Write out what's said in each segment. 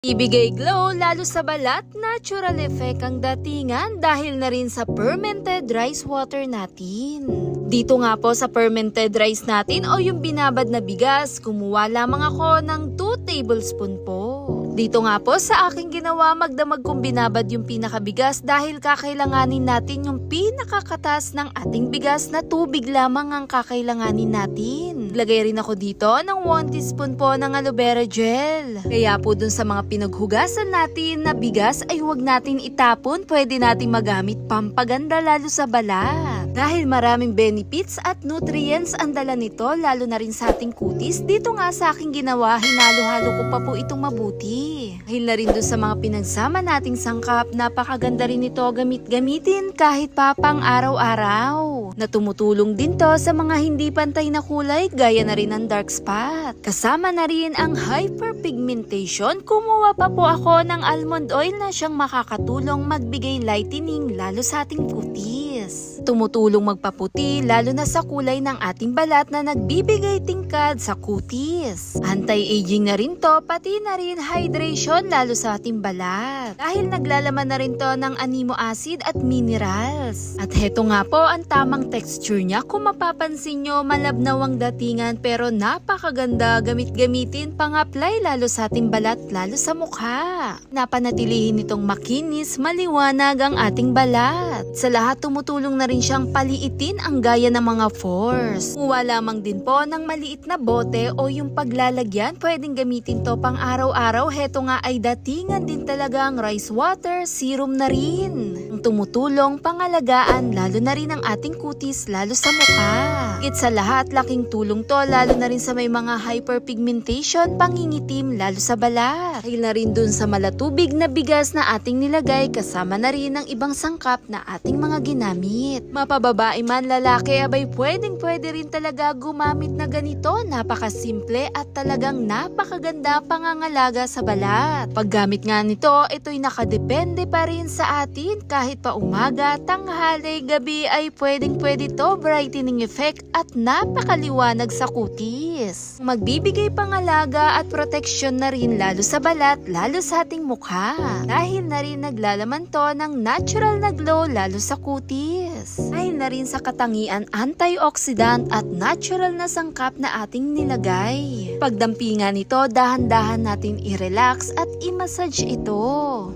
Ibigay glow lalo sa balat, natural effect ang datingan dahil na rin sa fermented rice water natin. Dito nga po sa fermented rice natin o yung binabad na bigas, kumuha lamang ako ng 2 tablespoon po. Dito nga po sa aking ginawa, magdamag kong binabad yung pinakabigas dahil kakailanganin natin yung pinakakatas ng ating bigas na tubig lamang ang kakailanganin natin. Lagay rin ako dito ng 1 teaspoon po ng aloe vera gel. Kaya po dun sa mga pinaghugasan natin na bigas ay huwag natin itapon, pwede natin magamit pampaganda lalo sa balat. Dahil maraming benefits at nutrients ang dala nito lalo na rin sa ating kutis, dito nga sa aking ginawa, hinalo-halo ko pa po itong mabuti. Dahil na rin doon sa mga pinagsama nating sangkap, napakaganda rin ito gamitin kahit pa pang araw-araw. Na tumutulong din to sa mga hindi pantay na kulay gaya na rin ng dark spot. Kasama na rin ang hyperpigmentation, kumuha pa po ako ng almond oil na siyang makakatulong magbigay lightening lalo sa ating kutis. Tumutulong magpaputi lalo na sa kulay ng ating balat na nagbibigay tingkad sa kutis. Anti-aging na rin to, pati na rin hydration lalo sa ating balat. Dahil naglalaman na rin to ng amino acid at minerals. At heto nga po ang tamang texture niya. Kung mapapansin nyo, malabnaw ang datingan pero napakaganda gamitin pang-apply lalo sa ating balat lalo sa mukha. Napanatilihin itong makinis, maliwanag ang ating balat. Sa lahat tumutulong na rin siyang paliitin ang gaya ng mga pores. Kuha lamang din po ng maliit na bote o yung paglalagyan, pwedeng gamitin to pang araw-araw. Heto nga ay datingan din talaga ang rice water serum na rin. Ang tumutulong pangalagaan lalo na rin ang ating kutis lalo sa mukha. Higit sa lahat, laking tulong to lalo na rin sa may mga hyperpigmentation, pangingitim lalo sa balat. Dahil na rin dun sa malatubig na bigas na ating nilagay, kasama na rin ang ibang sangkap na ating mga ginamit. Mapababae man lalaki, abay pwede rin talaga gumamit na ganito. Napakasimple at talagang napakaganda pangangalaga sa balat. Paggamit nga nito, ito'y nakadepende pa rin sa atin. Kahit pa umaga, tanghali, gabi ay pwede to, brightening effect at napakaliwanag sa kutis. Magbibigay pangalaga at proteksyon na rin lalo sa balat, lalo sa ating mukha. Dahil na rin naglalaman to ng natural na glow lalo sa kutis. Dahil na rin sa katangian antioxidant at natural na sangkap na ating nilagay. Pagdampingan nito, dahan-dahan natin i-relax at i-massage ito.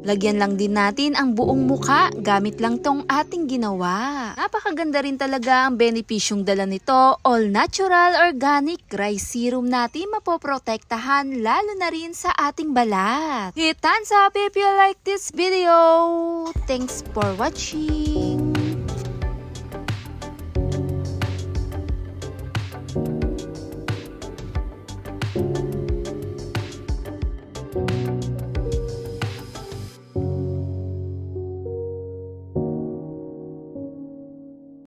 Lagyan lang din natin ang buong mukha gamit lang tong ating ginawa. Napakaganda rin talaga ang benepisyong dala nito. All natural organic rice serum natin mapoprotektahan lalo na rin sa ating balat. Hit thumbs up if you like this video. Thanks for watching.